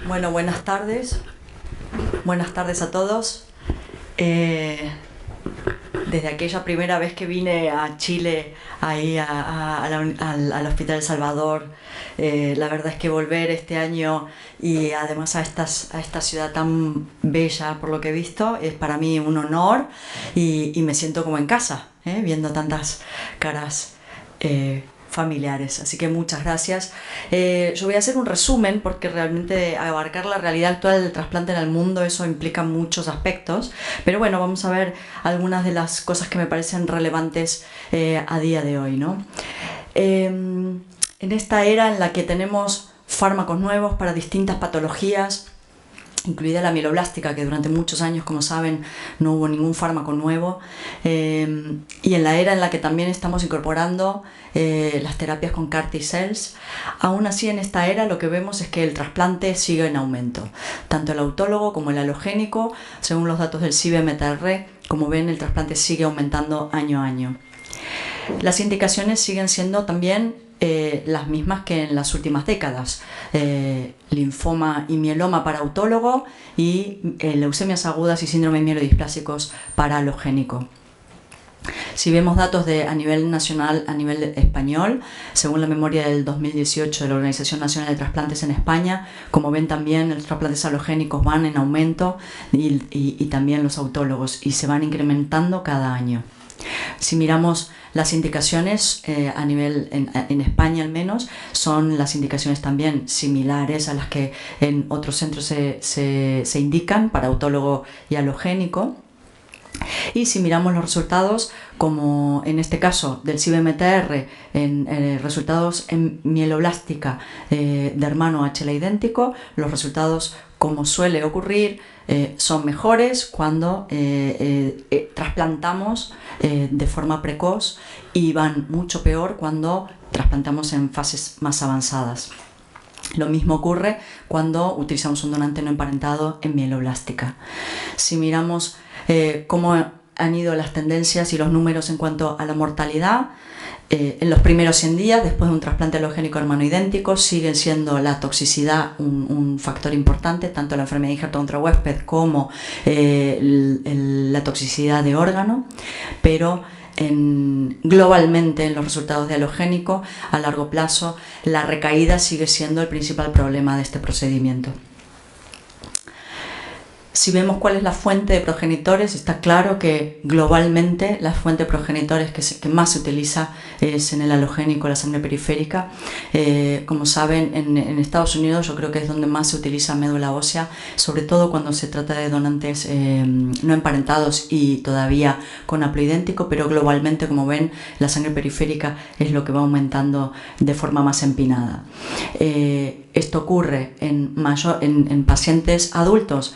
Bueno, buenas tardes. Buenas tardes a todos. Desde aquella primera vez que vine a Chile, ahí al Hospital El Salvador, la verdad es que volver este año y además a esta ciudad tan bella, por lo que he visto, es para mí un honor y me siento como en casa, viendo tantas caras familiares, así que muchas gracias. Yo voy a hacer un resumen porque realmente abarcar la realidad actual del trasplante en el mundo, eso implica muchos aspectos, pero bueno, vamos a ver algunas de las cosas que me parecen relevantes a día de hoy, ¿no? En esta era en la que tenemos fármacos nuevos para distintas patologías, incluida la mieloblástica, que durante muchos años, como saben, no hubo ningún fármaco nuevo, y en la era en la que también estamos incorporando las terapias con CAR T-cells. Aún así, en esta era lo que vemos es que el trasplante sigue en aumento, tanto el autólogo como el alogénico. Según los datos del CIBE-MTR, como ven, el trasplante sigue aumentando año a año. Las indicaciones siguen siendo también las mismas que en las últimas décadas: linfoma y mieloma para autólogo y leucemias agudas y síndromes mielodiplásicos para alogénico. Si vemos datos a nivel nacional, a nivel español, según la memoria del 2018 de la Organización Nacional de Trasplantes en España, como ven también los trasplantes alogénicos van en aumento y también los autólogos, y se van incrementando cada año. Si miramos las indicaciones a nivel, en España al menos, son las indicaciones también similares a las que en otros centros se indican para autólogo y alogénico. Y si miramos los resultados, como en este caso del CIBE-MTR, en resultados en mieloblástica de hermano HLA idéntico, los resultados, como suele ocurrir, son mejores cuando trasplantamos de forma precoz, y van mucho peor cuando trasplantamos en fases más avanzadas. Lo mismo ocurre cuando utilizamos un donante no emparentado en mieloblástica. Si miramos cómo han ido las tendencias y los números en cuanto a la mortalidad, en los primeros 100 días después de un trasplante alogénico hermano idéntico sigue siendo la toxicidad un factor importante, tanto la enfermedad de injerto contra huésped como la toxicidad de órgano, pero globalmente en los resultados de alogénico a largo plazo la recaída sigue siendo el principal problema de este procedimiento. Si vemos cuál es la fuente de progenitores, está claro que globalmente la fuente de progenitores que más se utiliza es en el alogénico, la sangre periférica. Como saben, en Estados Unidos yo creo que es donde más se utiliza médula ósea, sobre todo cuando se trata de donantes no emparentados y todavía con haploidéntico, pero globalmente, como ven, la sangre periférica es lo que va aumentando de forma más empinada. Esto ocurre en pacientes adultos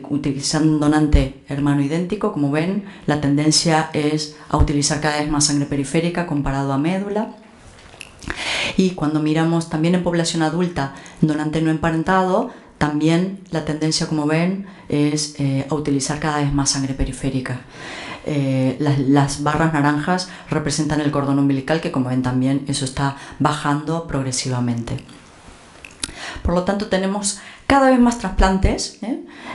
utilizando un donante hermano idéntico. Como ven, la tendencia es a utilizar cada vez más sangre periférica comparado a médula. Y cuando miramos también en población adulta donante no emparentado, también la tendencia, como ven, es a utilizar cada vez más sangre periférica. Las barras naranjas representan el cordón umbilical, que como ven también eso está bajando progresivamente. Por lo tanto, tenemos cada vez más trasplantes,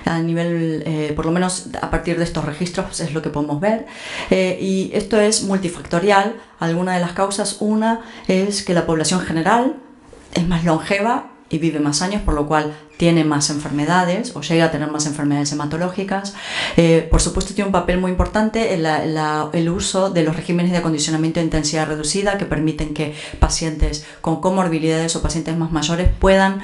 a nivel, por lo menos a partir de estos registros es lo que podemos ver, y esto es multifactorial. Algunas de las causas: una es que la población general es más longeva y vive más años, por lo cual tiene más enfermedades o llega a tener más enfermedades hematológicas. Por supuesto, tiene un papel muy importante el uso de los regímenes de acondicionamiento de intensidad reducida, que permiten que pacientes con comorbilidades o pacientes más mayores puedan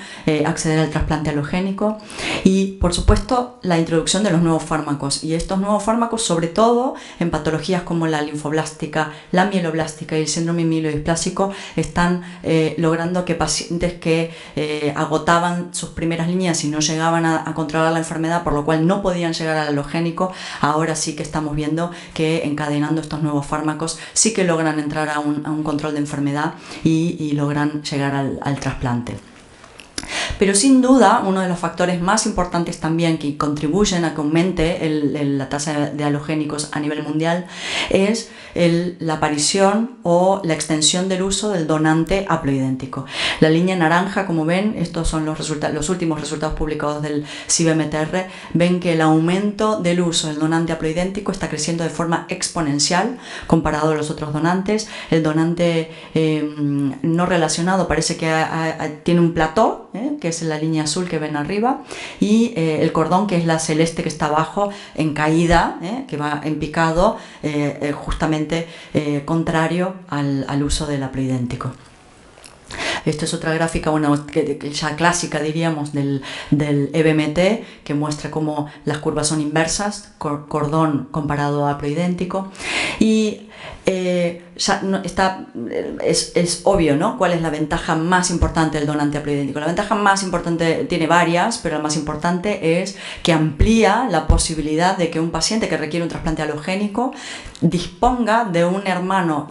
acceder al trasplante alogénico. Y por supuesto, la introducción de los nuevos fármacos, y estos nuevos fármacos sobre todo en patologías como la linfoblástica, la mieloblástica y el síndrome mielodisplásico están logrando que pacientes que agotaban sus primeras líneas y no llegaban a controlar la enfermedad, por lo cual no podían llegar al alogénico, ahora sí que estamos viendo que encadenando estos nuevos fármacos sí que logran entrar a un control de enfermedad y logran llegar al trasplante. Pero sin duda, uno de los factores más importantes también que contribuyen a que aumente la tasa de halogénicos a nivel mundial es la aparición o la extensión del uso del donante haploidéntico. La línea naranja, como ven, estos son los últimos resultados publicados del CIBMTR, ven que el aumento del uso del donante haploidéntico está creciendo de forma exponencial comparado a los otros donantes. El donante no relacionado parece que tiene un plató, que es la línea azul que ven arriba, y el cordón, que es la celeste que está abajo, en caída, que va en picado, justamente contrario al uso del haploidéntico. Esta es otra gráfica, bueno, ya clásica diríamos del EBMT, que muestra cómo las curvas son inversas, cordón comparado a haploidéntico, y ya no, es obvio, ¿no?, cuál es la ventaja más importante del donante haploidéntico. La ventaja más importante, tiene varias, pero la más importante es que amplía la posibilidad de que un paciente que requiere un trasplante halogénico disponga de un hermano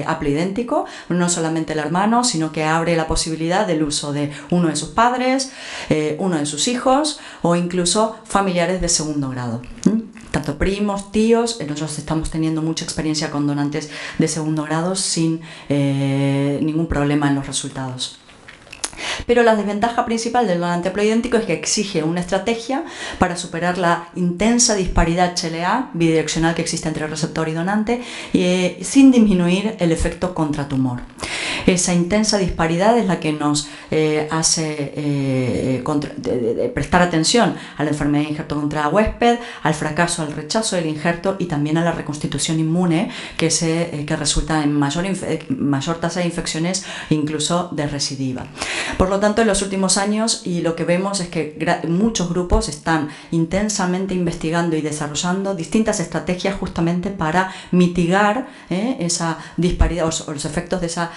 haploidéntico, no solamente el hermano, sino que abre la posibilidad del uso de uno de sus padres, uno de sus hijos o incluso familiares de segundo grado. Tanto primos, tíos, nosotros estamos teniendo mucha experiencia con donantes de segundo grado sin ningún problema en los resultados. Pero la desventaja principal del donante haploidéntico es que exige una estrategia para superar la intensa disparidad HLA bidireccional que existe entre receptor y donante, sin disminuir el efecto contratumor. Esa intensa disparidad es la que nos hace prestar atención a la enfermedad de injerto contra huésped, al fracaso, al rechazo del injerto y también a la reconstitución inmune que resulta en mayor tasa de infecciones, incluso de recidiva. Por lo tanto, en los últimos años, y lo que vemos es que muchos grupos están intensamente investigando y desarrollando distintas estrategias justamente para mitigar esa disparidad o los efectos de esa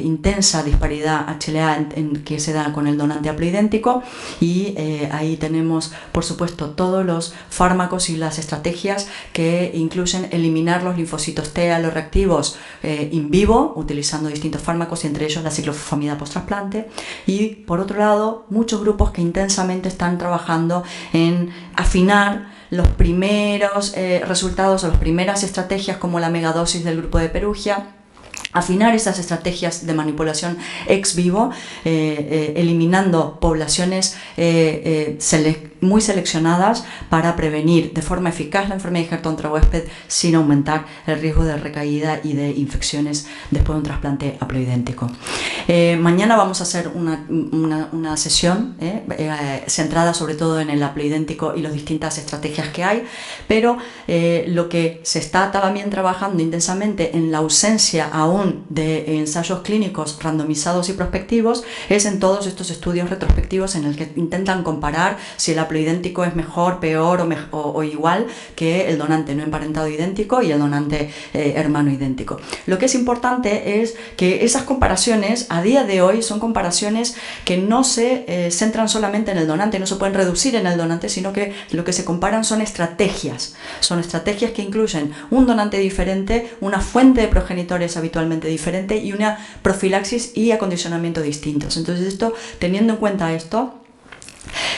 intensa disparidad HLA que se da con el donante haploidéntico, y ahí tenemos, por supuesto, todos los fármacos y las estrategias que incluyen eliminar los linfocitos T aloreactivos in vivo, utilizando distintos fármacos, y entre ellos la ciclofosfamida post-trasplante. Y por otro lado, muchos grupos que intensamente están trabajando en afinar los primeros resultados o las primeras estrategias, como la megadosis del grupo de Perugia, afinar esas estrategias de manipulación ex vivo, eliminando poblaciones muy seleccionadas para prevenir de forma eficaz la enfermedad de injerto contra huésped sin aumentar el riesgo de recaída y de infecciones después de un trasplante haploidéntico. Mañana vamos a hacer una sesión centrada sobre todo en el haploidéntico y las distintas estrategias que hay, pero lo que se está también trabajando intensamente en la ausencia aún de ensayos clínicos randomizados y prospectivos es en todos estos estudios retrospectivos en el que intentan comparar si el haploidéntico es mejor, peor o igual que el donante no emparentado idéntico y el donante hermano idéntico. Lo que es importante es que esas comparaciones a día de hoy son comparaciones que no se centran solamente en el donante, no se pueden reducir en el donante, sino que lo que se comparan son estrategias que incluyen un donante diferente, una fuente de progenitores habitualmente diferente y una profilaxis y acondicionamiento distintos. Entonces, teniendo en cuenta esto,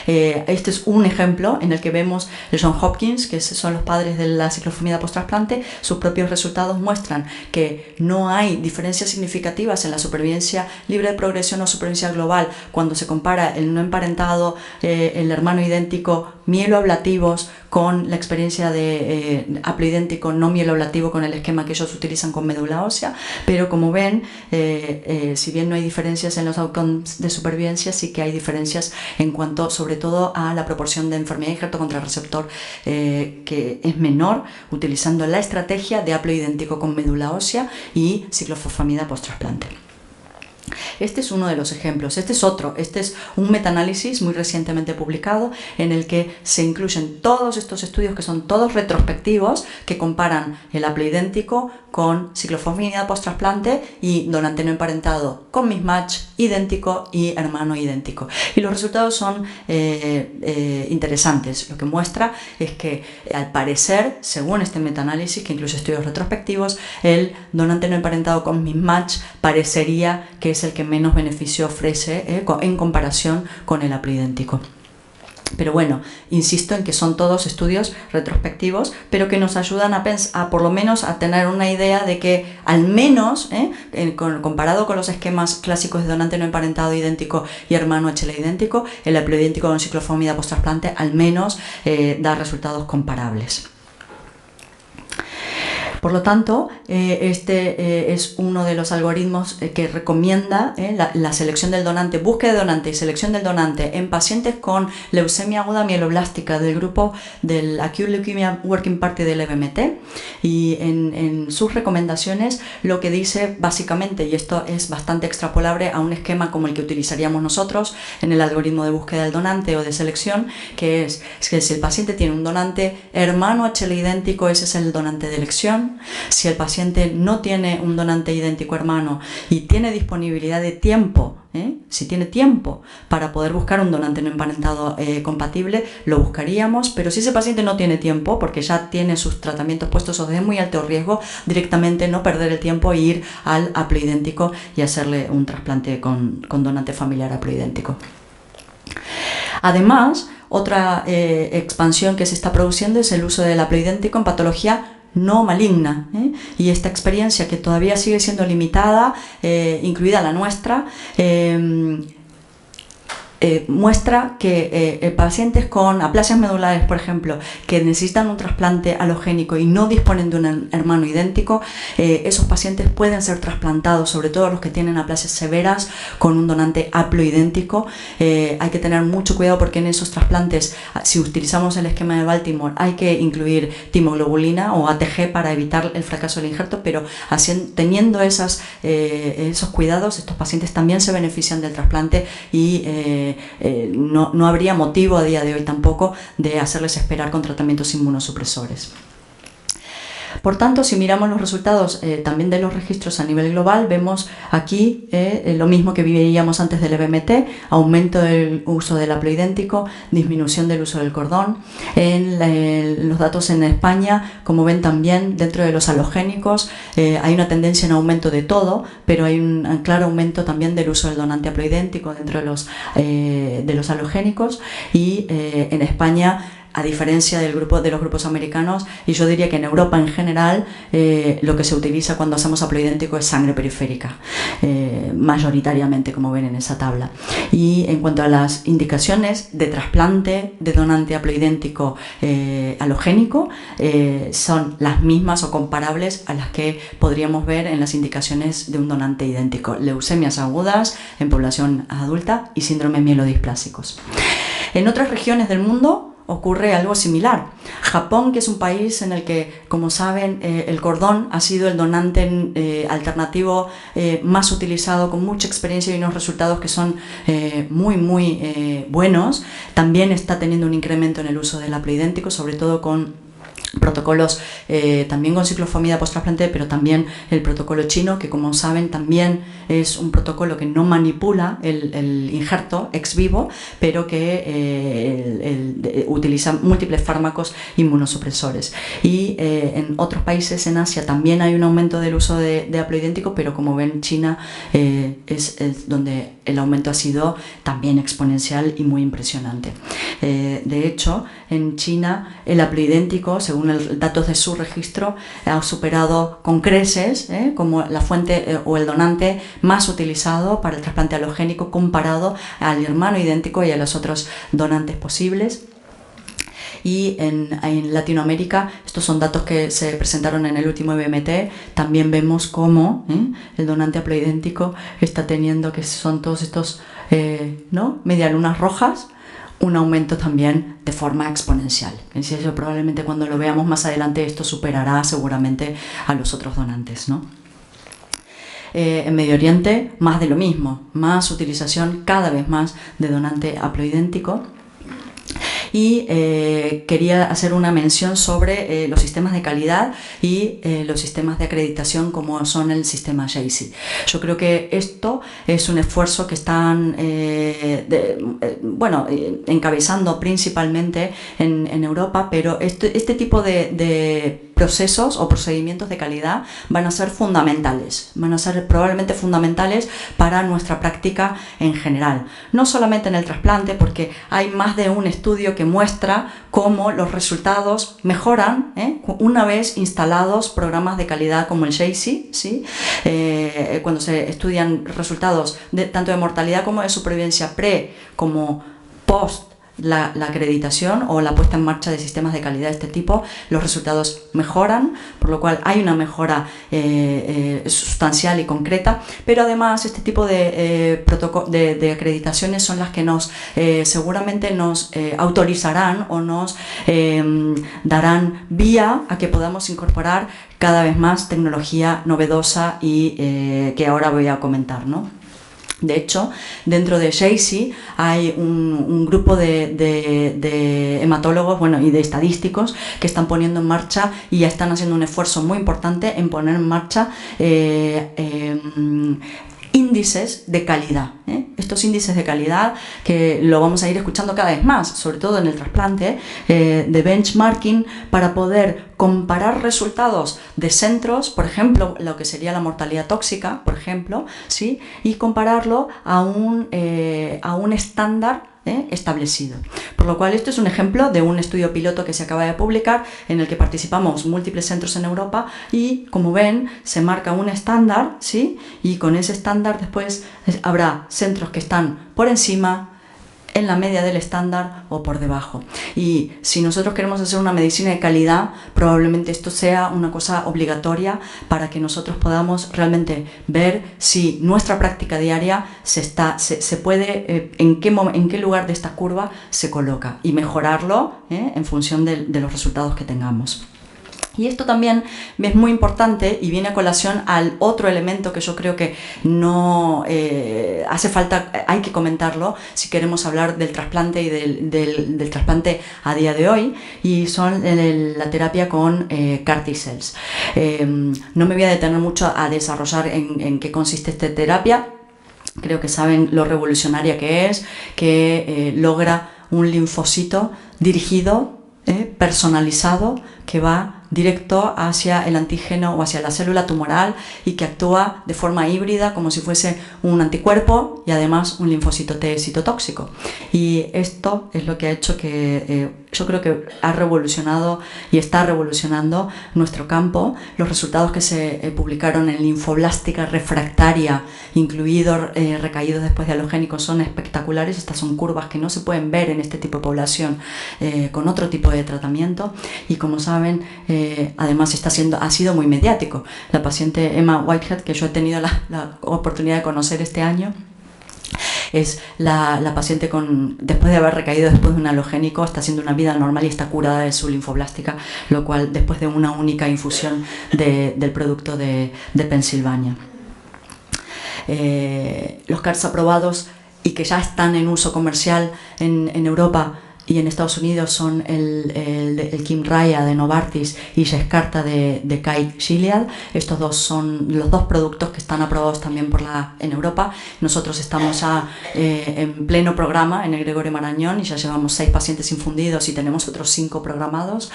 este es un ejemplo en el que vemos el Johns Hopkins, que son los padres de la ciclofosfamida post-trasplante. Sus propios resultados muestran que no hay diferencias significativas en la supervivencia libre de progresión o supervivencia global cuando se compara el no emparentado, el hermano idéntico mieloablativos con la experiencia de haploidéntico no mieloablativo con el esquema que ellos utilizan con médula ósea, pero como ven, si bien no hay diferencias en los outcomes de supervivencia, sí que hay diferencias en cuanto sobre todo a la proporción de enfermedad de injerto contra el receptor que es menor utilizando la estrategia de haploidéntico con médula ósea y ciclofosfamida post-trasplante. Este es uno de los ejemplos. Este es otro. Este es un metaanálisis muy recientemente publicado en el que se incluyen todos estos estudios que son todos retrospectivos que comparan el haploidéntico con ciclofosfamida post-trasplante y donante no emparentado con mismatch idéntico y hermano idéntico. Y los resultados son interesantes. Lo que muestra es que al parecer, según este metaanálisis que incluye estudios retrospectivos, el donante no emparentado con mismatch parecería que es el que menos beneficio ofrece en comparación con el haploidéntico. Pero bueno, insisto en que son todos estudios retrospectivos, pero que nos ayudan a por lo menos a tener una idea de que al menos, comparado con los esquemas clásicos de donante no emparentado idéntico y hermano HLA idéntico, el haploidéntico con ciclofosfamida post-trasplante al menos da resultados comparables. Por lo tanto, este es uno de los algoritmos que recomienda la selección del donante, búsqueda de donante y selección del donante en pacientes con leucemia aguda mieloblástica del grupo del Acute Leukemia Working Party del EBMT, y en sus recomendaciones lo que dice básicamente, y esto es bastante extrapolable a un esquema como el que utilizaríamos nosotros en el algoritmo de búsqueda del donante o de selección, que es que si el paciente tiene un donante hermano HLA idéntico, ese es el donante de elección. Si el paciente no tiene un donante idéntico hermano y tiene disponibilidad de tiempo, si tiene tiempo para poder buscar un donante no emparentado compatible, lo buscaríamos, pero si ese paciente no tiene tiempo, porque ya tiene sus tratamientos puestos o de muy alto riesgo, directamente no perder el tiempo e ir al haploidéntico y hacerle un trasplante con donante familiar haploidéntico. Además, otra expansión que se está produciendo es el uso del haploidéntico en patología no maligna, y esta experiencia que todavía sigue siendo limitada, incluida la nuestra, muestra que pacientes con aplasias medulares, por ejemplo, que necesitan un trasplante alogénico y no disponen de un hermano idéntico, esos pacientes pueden ser trasplantados, sobre todo los que tienen aplasias severas, con un donante haploidéntico. Hay que tener mucho cuidado porque en esos trasplantes, si utilizamos el esquema de Baltimore, hay que incluir timoglobulina o ATG para evitar el fracaso del injerto, pero teniendo esos cuidados, estos pacientes también se benefician del trasplante y no habría motivo a día de hoy tampoco de hacerles esperar con tratamientos inmunosupresores. Por tanto, si miramos los resultados también de los registros a nivel global, vemos aquí lo mismo que veíamos antes del EBMT, aumento del uso del haploidéntico, disminución del uso del cordón. En los datos en España, como ven también dentro de los halogénicos, hay una tendencia en aumento de todo, pero hay un claro aumento también del uso del donante haploidéntico dentro de los halogénicos, y en España, a diferencia de los grupos americanos, y yo diría que en Europa en general, lo que se utiliza cuando hacemos haploidéntico es sangre periférica, mayoritariamente, como ven en esa tabla. Y en cuanto a las indicaciones de trasplante de donante haploidéntico halogénico, son las mismas o comparables a las que podríamos ver en las indicaciones de un donante idéntico: leucemias agudas en población adulta y síndromes mielodisplásicos. En otras regiones del mundo ocurre algo similar. Japón, que es un país en el que, como saben, el cordón ha sido el donante alternativo más utilizado, con mucha experiencia y unos resultados que son muy buenos, también está teniendo un incremento en el uso del haploidéntico, sobre todo con protocolos también con ciclofosfamida post-trasplante, pero también el protocolo chino, que como saben también es un protocolo que no manipula el injerto ex vivo, pero que utiliza múltiples fármacos inmunosupresores. Y en otros países en Asia también hay un aumento del uso de haploidéntico, pero como ven, China es donde el aumento ha sido también exponencial y muy impresionante. De hecho, en China el haploidéntico, según los datos de su registro, ha superado con creces como la fuente o el donante más utilizado para el trasplante halogénico, comparado al hermano idéntico y a los otros donantes posibles. Y en Latinoamérica, estos son datos que se presentaron en el último EBMT, también vemos cómo el donante haploidéntico está teniendo, que son todos estos medialunas rojas, un aumento también de forma exponencial. Eso probablemente cuando lo veamos más adelante, esto superará seguramente a los otros donantes, ¿no? En Medio Oriente, más de lo mismo, más utilización cada vez más de donante haploidéntico. Y quería hacer una mención sobre los sistemas de calidad y los sistemas de acreditación, como son el sistema JACI. Yo creo que esto es un esfuerzo que están encabezando principalmente en Europa, pero este tipo de procesos o procedimientos de calidad van a ser fundamentales, van a ser probablemente fundamentales para nuestra práctica en general. No solamente en el trasplante, porque hay más de un estudio que muestra cómo los resultados mejoran una vez instalados programas de calidad como el JACI, ¿sí? Cuando se estudian resultados tanto de mortalidad como de supervivencia pre como post la acreditación o la puesta en marcha de sistemas de calidad de este tipo, los resultados mejoran, por lo cual hay una mejora sustancial y concreta, pero además este tipo de acreditaciones son las que seguramente nos autorizarán o nos darán vía a que podamos incorporar cada vez más tecnología novedosa y que ahora voy a comentar, ¿no? De hecho, dentro de JACI hay un grupo de hematólogos y de estadísticos que están poniendo en marcha y ya están haciendo un esfuerzo muy importante en poner en marcha índices de calidad. Estos índices de calidad que lo vamos a ir escuchando cada vez más, sobre todo en el trasplante, de benchmarking para poder comparar resultados de centros, por ejemplo, lo que sería la mortalidad tóxica, por ejemplo, ¿sí? Y compararlo a un estándar establecido. Por lo cual esto es un ejemplo de un estudio piloto que se acaba de publicar en el que participamos múltiples centros en Europa y, como ven, se marca un estándar, ¿sí? Y con ese estándar después habrá centros que están por encima, en la media del estándar o por debajo. Y si nosotros queremos hacer una medicina de calidad, probablemente esto sea una cosa obligatoria para que nosotros podamos realmente ver si nuestra práctica diaria se puede, en qué lugar de esta curva se coloca y mejorarlo en función de los resultados que tengamos. Y esto también es muy importante y viene a colación al otro elemento que yo creo que no hace falta, hay que comentarlo si queremos hablar del trasplante y del trasplante a día de hoy, y son la terapia con CAR T-cells. No me voy a detener mucho a desarrollar en qué consiste esta terapia. Creo que saben lo revolucionaria que es, que logra un linfocito dirigido, personalizado, que va directo hacia el antígeno o hacia la célula tumoral y que actúa de forma híbrida como si fuese un anticuerpo y además un linfocito T citotóxico. Y esto es lo que ha hecho que yo creo que ha revolucionado y está revolucionando nuestro campo. Los resultados que se publicaron en linfoblástica refractaria, incluidos recaídos después de halogénicos, son espectaculares. Estas son curvas que no se pueden ver en este tipo de población con otro tipo de tratamiento, y como saben, además ha sido muy mediático. La paciente Emma Whitehead, que yo he tenido la oportunidad de conocer este año, es la paciente después de haber recaído después de un halogénico, está haciendo una vida normal y está curada de su linfoblástica, lo cual después de una única infusión del producto de Pensilvania. Los CARs aprobados y que ya están en uso comercial en Europa y en Estados Unidos son el Kymriah de Novartis y Yescarta de Kite-Gilead. Estos dos son los dos productos que están aprobados también en Europa. Nosotros estamos ya en pleno programa en el Gregorio Marañón y ya llevamos 6 pacientes infundidos y tenemos otros 5 programados.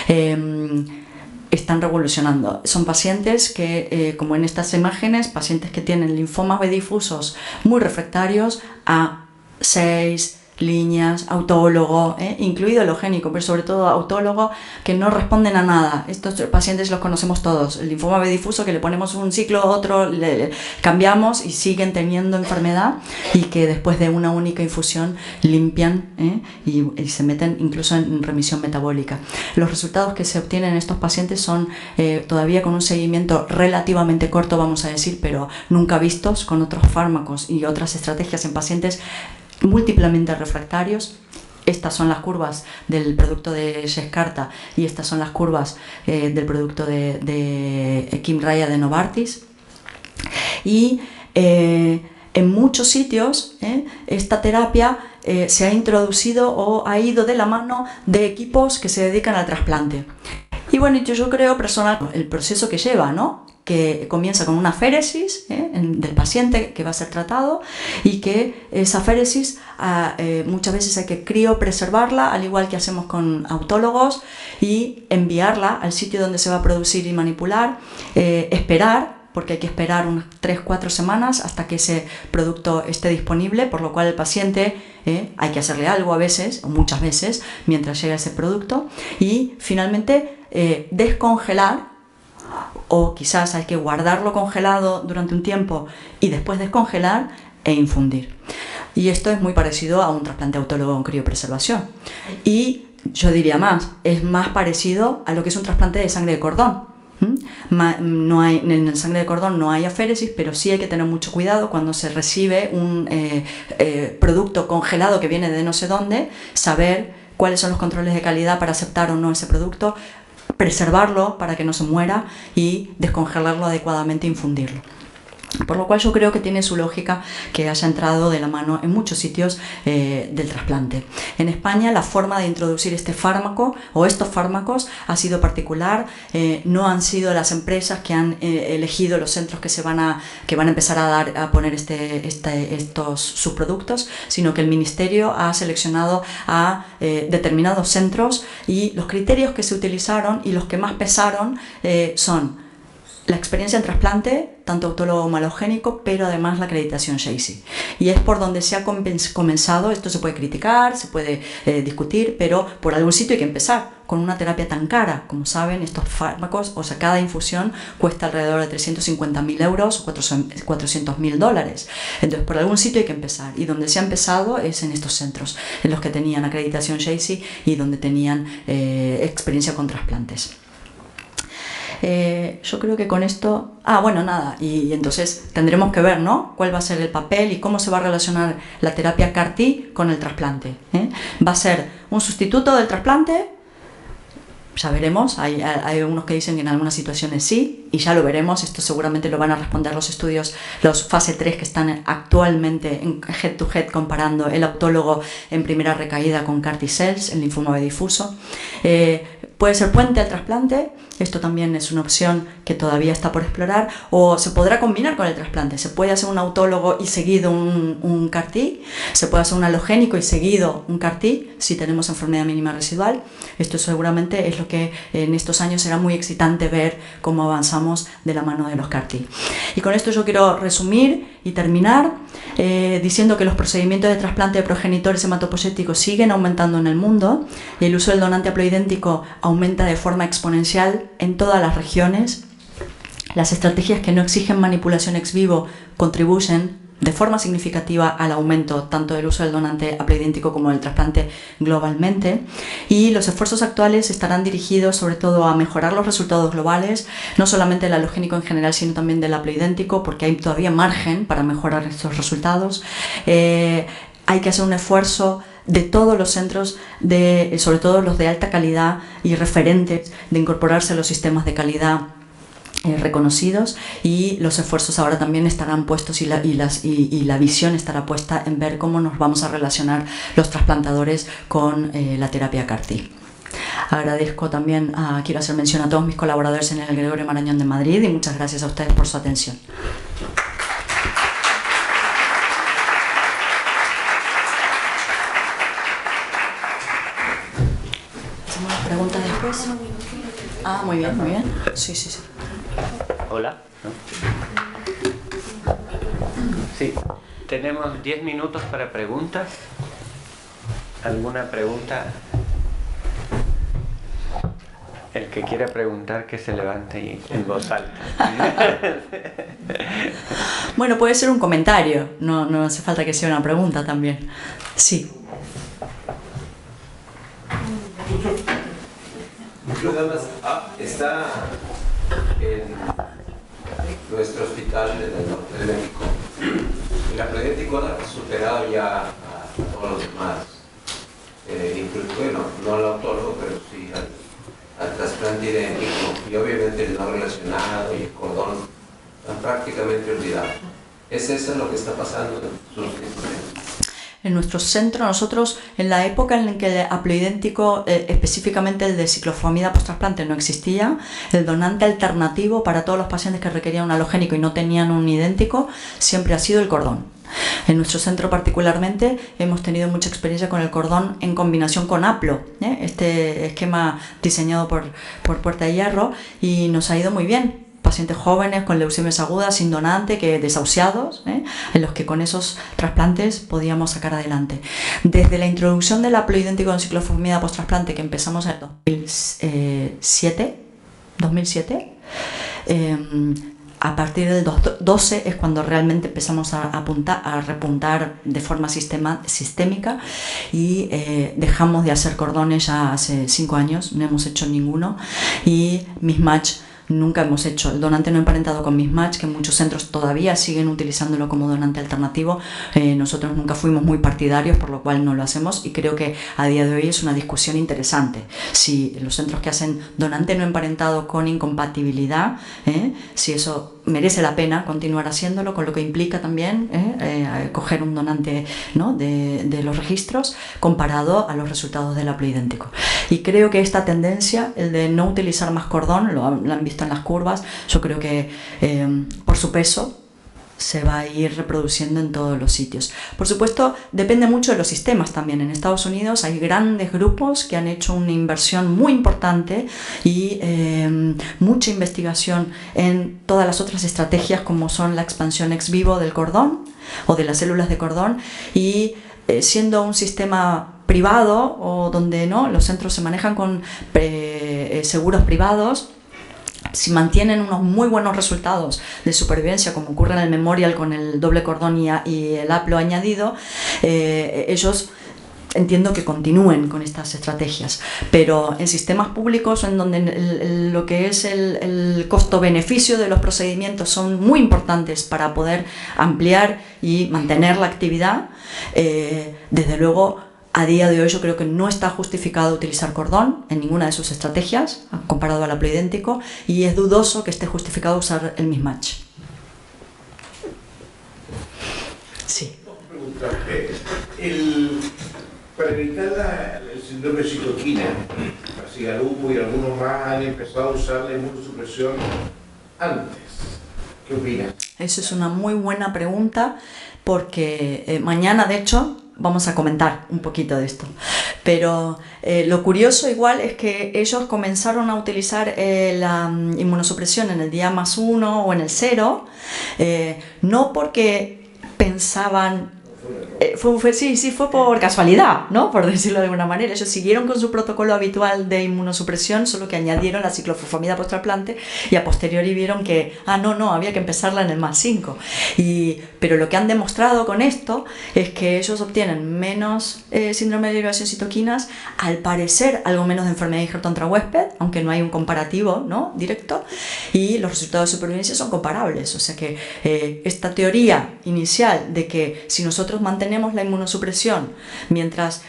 Están revolucionando. Son pacientes que, como en estas imágenes, pacientes que tienen linfomas B difusos muy refractarios a 6 líneas, autólogo, incluido halogénico, pero sobre todo autólogo, que no responden a nada. Estos pacientes los conocemos todos. El linfoma B difuso, que le ponemos un ciclo, otro, le cambiamos y siguen teniendo enfermedad, y que después de una única infusión limpian y se meten incluso en remisión metabólica. Los resultados que se obtienen en estos pacientes son todavía con un seguimiento relativamente corto, vamos a decir, pero nunca vistos con otros fármacos y otras estrategias en pacientes múltiplemente refractarios. Estas son las curvas del producto de Yescarta y estas son las curvas del producto de Kymriah de Novartis. Y en muchos sitios esta terapia se ha introducido o ha ido de la mano de equipos que se dedican al trasplante. Y bueno, yo creo personalmente el proceso que lleva, ¿no? que comienza con una aféresis del paciente que va a ser tratado, y que esa aféresis muchas veces hay que criopreservarla, al igual que hacemos con autólogos, y enviarla al sitio donde se va a producir y manipular, esperar, porque hay que esperar unas 3-4 semanas hasta que ese producto esté disponible, por lo cual el paciente hay que hacerle algo a veces, o muchas veces, mientras llega ese producto, y finalmente descongelar, o quizás hay que guardarlo congelado durante un tiempo y después descongelar e infundir. Y esto es muy parecido a un trasplante autólogo en criopreservación. Y yo diría más, es más parecido a lo que es un trasplante de sangre de cordón. No hay, en el sangre de cordón no hay aféresis, pero sí hay que tener mucho cuidado cuando se recibe un producto congelado que viene de no sé dónde, saber cuáles son los controles de calidad para aceptar o no ese producto, preservarlo para que no se muera y descongelarlo adecuadamente e infundirlo. Por lo cual yo creo que tiene su lógica que haya entrado de la mano en muchos sitios del trasplante. En España la forma de introducir este fármaco o estos fármacos ha sido particular. No han sido las empresas que han elegido los centros que van a empezar a poner estos subproductos, sino que el Ministerio ha seleccionado a determinados centros, y los criterios que se utilizaron y los que más pesaron son la experiencia en trasplante, tanto autólogo como alogénico, pero además la acreditación JACI. Y es por donde se ha comenzado. Esto se puede criticar, se puede discutir, pero por algún sitio hay que empezar. Con una terapia tan cara, como saben, estos fármacos, o sea, cada infusión cuesta alrededor de 350.000 euros o $400.000. Entonces, por algún sitio hay que empezar. Y donde se ha empezado es en estos centros, en los que tenían acreditación JACI y donde tenían experiencia con trasplantes. Yo creo que con esto... bueno, nada, y entonces tendremos que ver, ¿no?, cuál va a ser el papel y cómo se va a relacionar la terapia CAR-T con el trasplante. ¿Va a ser un sustituto del trasplante? Ya veremos, hay unos que dicen que en algunas situaciones sí, y ya lo veremos. Esto seguramente lo van a responder los estudios, los fase 3 que están actualmente en head to head comparando el autólogo en primera recaída con CAR T-cells, el linfoma B difuso. Puede ser puente al trasplante, esto también es una opción que todavía está por explorar, o se podrá combinar con el trasplante. Se puede hacer un autólogo y seguido un CAR-T, se puede hacer un alogénico y seguido un CAR-T si tenemos enfermedad mínima residual. Esto seguramente es lo que en estos años será muy excitante ver cómo avanzamos de la mano de los CAR-T. Y con esto yo quiero resumir y terminar diciendo que los procedimientos de trasplante de progenitores hematopoyéticos siguen aumentando en el mundo, y el uso del donante haploidéntico aumenta de forma exponencial en todas las regiones. Las estrategias que no exigen manipulación ex vivo contribuyen de forma significativa al aumento tanto del uso del donante haploidéntico como del trasplante globalmente, y los esfuerzos actuales estarán dirigidos sobre todo a mejorar los resultados globales, no solamente del alogénico en general, sino también del haploidéntico, porque hay todavía margen para mejorar estos resultados. Hay que hacer un esfuerzo de todos los centros, sobre todo los de alta calidad y referentes, de incorporarse a los sistemas de calidad reconocidos, y los esfuerzos ahora también estarán puestos y la visión estará puesta en ver cómo nos vamos a relacionar los trasplantadores con la terapia CAR-T. Agradezco también, quiero hacer mención a todos mis colaboradores en el Gregorio Marañón de Madrid, y muchas gracias a ustedes por su atención. ¿Hacemos las preguntas después? Muy bien, muy bien. Sí. Hola. Sí, tenemos 10 minutos para preguntas. ¿Alguna pregunta? El que quiera preguntar, que se levante en voz alta. Bueno, puede ser un comentario, no hace falta que sea una pregunta también. Sí. Está en nuestro hospital del norte de México. El haploidéntico ha superado ya a todos los demás, incluso, bueno, no al autólogo, pero sí al trasplante idéntico, y obviamente el no relacionado y el cordón están prácticamente olvidados. ¿Es eso lo que está pasando en sus instituciones? en nuestro centro, nosotros en la época en la que el haploidéntico, específicamente el de ciclofosfamida post-trasplante, no existía, el donante alternativo para todos los pacientes que requerían un halogénico y no tenían un idéntico siempre ha sido el cordón. En nuestro centro particularmente hemos tenido mucha experiencia con el cordón en combinación con haplo, este esquema diseñado por Puerta de Hierro, y nos ha ido muy bien. Pacientes jóvenes con leucemias agudas sin donante, desahuciados, en los que con esos trasplantes podíamos sacar adelante. Desde la introducción del haploidéntico en ciclofosfamida post-trasplante, que empezamos en 2007, a partir del 2012 es cuando realmente empezamos a repuntar de forma sistémica, y dejamos de hacer cordones ya hace 5 años, no hemos hecho ninguno, y mismatch nunca hemos hecho. El donante no emparentado con mismatch, que muchos centros todavía siguen utilizándolo como donante alternativo, nosotros nunca fuimos muy partidarios, por lo cual no lo hacemos, y creo que a día de hoy es una discusión interesante. Si los centros que hacen donante no emparentado con incompatibilidad, si eso merece la pena continuar haciéndolo, con lo que implica también coger un donante, ¿no?, de los registros comparado a los resultados del haploidéntico. Y creo que esta tendencia, el de no utilizar más cordón, lo han visto en las curvas, yo creo que por su peso se va a ir reproduciendo en todos los sitios. Por supuesto, depende mucho de los sistemas también. En Estados Unidos hay grandes grupos que han hecho una inversión muy importante y mucha investigación en todas las otras estrategias, como son la expansión ex vivo del cordón o de las células de cordón, y siendo un sistema privado, o donde no los centros se manejan con seguros privados, si mantienen unos muy buenos resultados de supervivencia, como ocurre en el Memorial con el doble cordón y el haplo añadido, ellos entiendo que continúen con estas estrategias. Pero en sistemas públicos, en donde lo que es el costo-beneficio de los procedimientos son muy importantes para poder ampliar y mantener la actividad, desde luego a día de hoy yo creo que no está justificado utilizar cordón en ninguna de sus estrategias comparado al haploidéntico, y es dudoso que esté justificado usar el mismatch. Sí. Para evitar el síndrome de citoquina, Cigalupo y algunos más han empezado a usar la inmunosupresión antes. ¿Qué opinas? Eso es una muy buena pregunta, porque mañana, de hecho, vamos a comentar un poquito de esto. Pero lo curioso igual es que ellos comenzaron a utilizar la inmunosupresión en el día +1 o en el 0, no porque pensaban... fue por casualidad, ¿no?, por decirlo de alguna manera. Ellos siguieron con su protocolo habitual de inmunosupresión, solo que añadieron la ciclofosfamida post-trasplante, y a posteriori vieron que, no, había que empezarla en el +5. Pero lo que han demostrado con esto es que ellos obtienen menos síndrome de derivación de citoquinas, al parecer algo menos de enfermedad de Huijert-Huésped, aunque no hay un comparativo, ¿no?, directo, y los resultados de supervivencia son comparables. O sea que esta teoría inicial de que si nosotros mantenemos la inmunosupresión mientras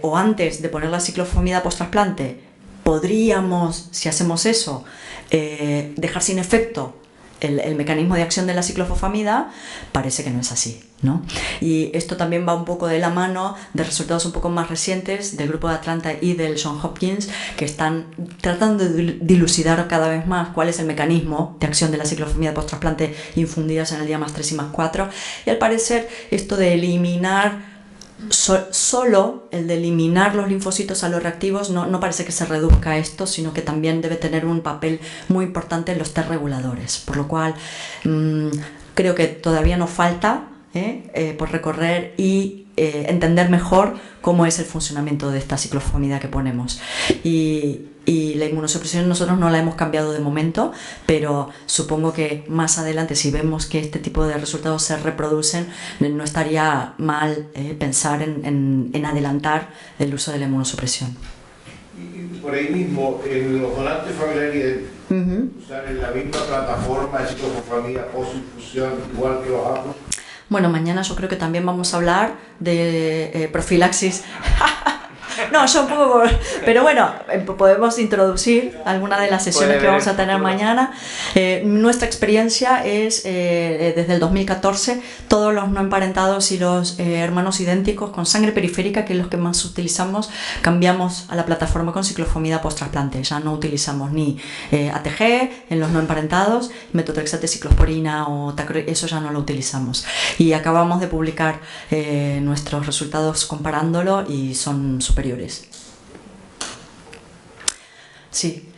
o antes de poner la ciclofosfamida post-trasplante, podríamos, si hacemos eso, dejar sin efecto el mecanismo de acción de la ciclofosfamida, parece que no es así, ¿no? Y esto también va un poco de la mano de resultados un poco más recientes del grupo de Atlanta y del Johns Hopkins, que están tratando de dilucidar cada vez más cuál es el mecanismo de acción de la ciclofosfamida post-trasplante infundidas en el día +3 y +4, y al parecer esto de eliminar solo el de eliminar los linfocitos aloreactivos no parece que se reduzca a esto, sino que también debe tener un papel muy importante en los T reguladores, por lo cual creo que todavía nos falta por recorrer y entender mejor cómo es el funcionamiento de esta ciclofosfamida que ponemos. Y la inmunosupresión nosotros no la hemos cambiado de momento, pero supongo que más adelante, si vemos que este tipo de resultados se reproducen, no estaría mal pensar en adelantar el uso de la inmunosupresión. Y por ahí mismo, en los donantes familiares, usar en la misma plataforma de ciclofosfamida post-infusión, igual que los haplos. Bueno, mañana yo creo que también vamos a hablar de profilaxis. No, yo un poco, pero bueno, podemos introducir alguna de las sesiones que vamos a tener mañana. Nuestra experiencia es, desde el 2014, todos los no emparentados y los hermanos idénticos con sangre periférica, que es los que más utilizamos, cambiamos a la plataforma con ciclofosfamida post-trasplante. Ya no utilizamos ni ATG en los no emparentados, metotrexate, ciclosporina o eso ya no lo utilizamos. Y acabamos de publicar nuestros resultados comparándolo y son superiores. Sí,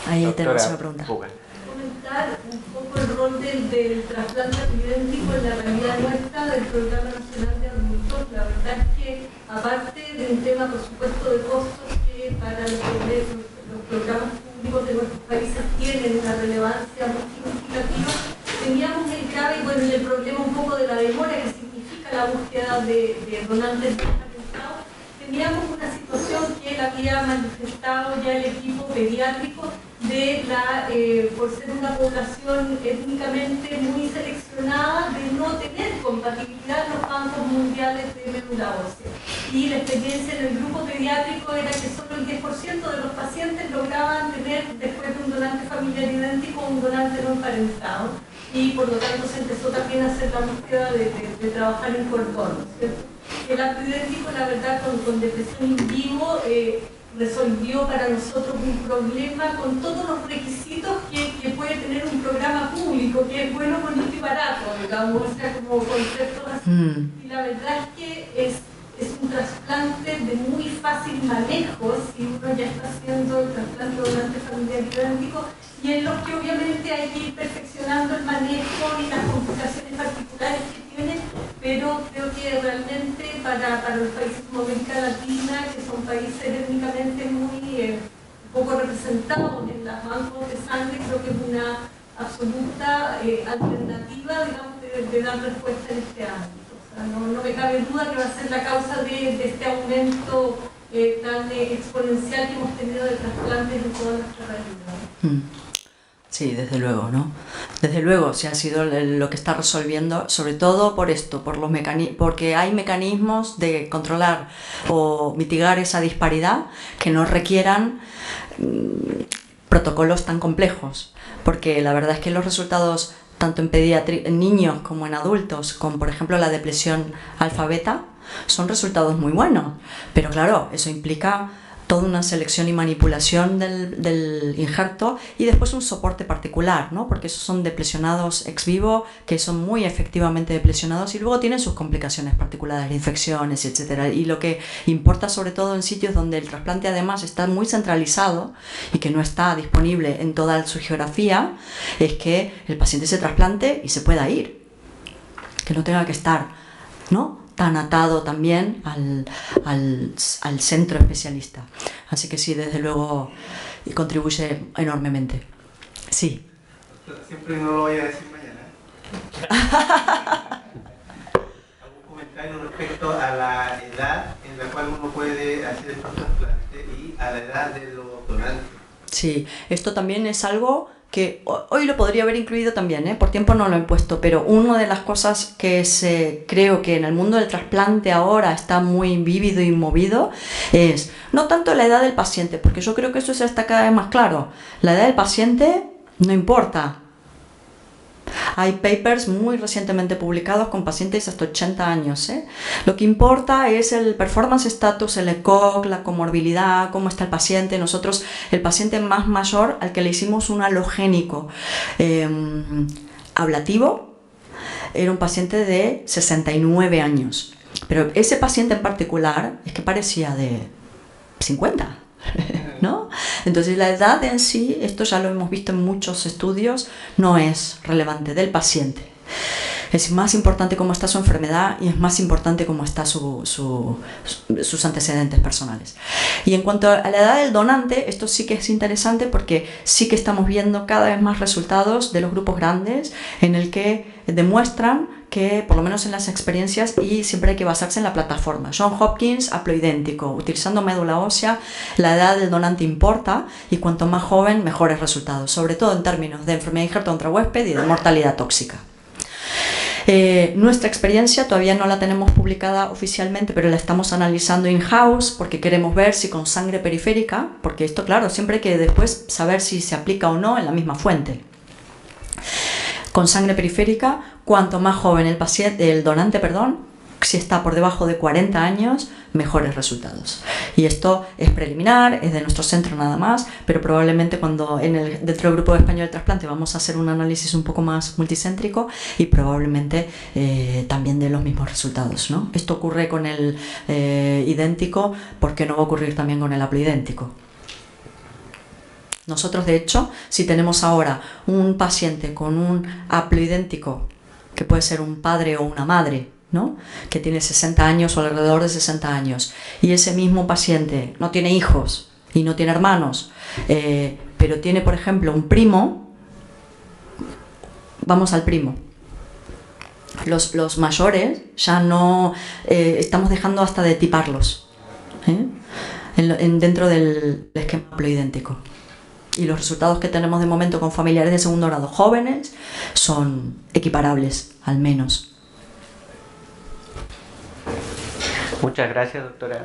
ahí tenemos una pregunta. Comentar un poco el rol del trasplante idéntico en la realidad nuestra del Programa Nacional de Adultos. La verdad es que, aparte de un tema, por supuesto, de costos que para los programas públicos de nuestros países tienen una relevancia muy significativa, teníamos el grave, bueno, y el problema un poco de la demora que significa la búsqueda de donantes descartados. Teníamos una situación que él había manifestado ya el equipo pediátrico de por ser una población étnicamente muy seleccionada, de no tener compatibilidad en los bancos mundiales de médula ósea. Y la experiencia en el grupo pediátrico era que solo el 10% de los pacientes lograban tener, después de un donante familiar idéntico, un donante no emparentado. Y por lo tanto se empezó también a hacer la búsqueda de trabajar en cordón, ¿cierto? El acto idéntico, la verdad, con depresión in vivo, resolvió para nosotros un problema con todos los requisitos que puede tener un programa público, que es bueno, bonito y barato, digamos, o sea, como conceptos así. Y la verdad es que es un trasplante de muy fácil manejo si uno ya está haciendo el trasplante donante familiar idéntico, y en los que obviamente hay que ir perfeccionando el manejo y las complicaciones particulares que tiene, pero creo que realmente para los países como América Latina, que son países étnicamente muy poco representados en los bancos de sangre, creo que es una absoluta alternativa, digamos, de dar respuesta en este ámbito. O sea, no me cabe duda que va a ser la causa de este aumento tan exponencial que hemos tenido de trasplantes en toda nuestra realidad. Sí, desde luego, ¿no? Desde luego, sí ha sido lo que está resolviendo, sobre todo por esto, porque hay mecanismos de controlar o mitigar esa disparidad que no requieran protocolos tan complejos, porque la verdad es que los resultados, tanto en niños como en adultos, con por ejemplo la depresión alfa-beta, son resultados muy buenos, pero claro, eso implica toda una selección y manipulación del injerto y después un soporte particular, ¿no? Porque esos son deplesionados ex vivo, que son muy efectivamente deplesionados y luego tienen sus complicaciones particulares, infecciones, etc. Y lo que importa sobre todo en sitios donde el trasplante además está muy centralizado y que no está disponible en toda su geografía, es que el paciente se trasplante y se pueda ir, que no tenga que estar, ¿no?, tan atado también al centro especialista. Así que sí, desde luego contribuye enormemente. Sí. Siempre no lo voy a decir mañana. ¿Algún comentario respecto a la edad en la cual uno puede hacer el trasplante y a la edad de los donantes? Sí, esto también es algo que hoy lo podría haber incluido también, por tiempo no lo he puesto, pero una de las cosas que creo que en el mundo del trasplante ahora está muy vívido y movido es no tanto la edad del paciente, porque yo creo que eso ya está cada vez más claro. La edad del paciente no importa. Hay papers muy recientemente publicados con pacientes hasta 80 años. Lo que importa es el performance status, el ECOG, la comorbilidad, cómo está el paciente. Nosotros, el paciente más mayor al que le hicimos un halogénico ablativo, era un paciente de 69 años. Pero ese paciente en particular es que parecía de 50. ¿No? Entonces la edad en sí, esto ya lo hemos visto en muchos estudios, no es relevante del paciente. Es más importante cómo está su enfermedad y es más importante cómo están sus antecedentes personales. Y en cuanto a la edad del donante, esto sí que es interesante porque sí que estamos viendo cada vez más resultados de los grupos grandes en el que demuestran que, por lo menos en las experiencias, y siempre hay que basarse en la plataforma. Johns Hopkins, haploidéntico, utilizando médula ósea, la edad del donante importa y cuanto más joven, mejores resultados, sobre todo en términos de enfermedad de injerto contra huésped y de mortalidad tóxica. Nuestra experiencia todavía no la tenemos publicada oficialmente, pero la estamos analizando in-house porque queremos ver si con sangre periférica, porque esto, claro, siempre hay que después saber si se aplica o no en la misma fuente. Con sangre periférica, cuanto más joven el donante, si está por debajo de 40 años, mejores resultados. Y esto es preliminar, es de nuestro centro nada más, pero probablemente dentro del Grupo Español de Trasplante vamos a hacer un análisis un poco más multicéntrico y probablemente también de los mismos resultados, ¿no? Esto ocurre con el idéntico, ¿por qué no va a ocurrir también con el haploidéntico? Nosotros, de hecho, si tenemos ahora un paciente con un haploidéntico, que puede ser un padre o una madre, ¿no?, que tiene 60 años o alrededor de 60 años, y ese mismo paciente no tiene hijos y no tiene hermanos, pero tiene, por ejemplo, un primo, vamos al primo. Los mayores ya no estamos dejando hasta de tiparlos dentro del esquema haploidéntico. Y los resultados que tenemos de momento con familiares de segundo grado jóvenes son equiparables, al menos. Muchas gracias, doctora.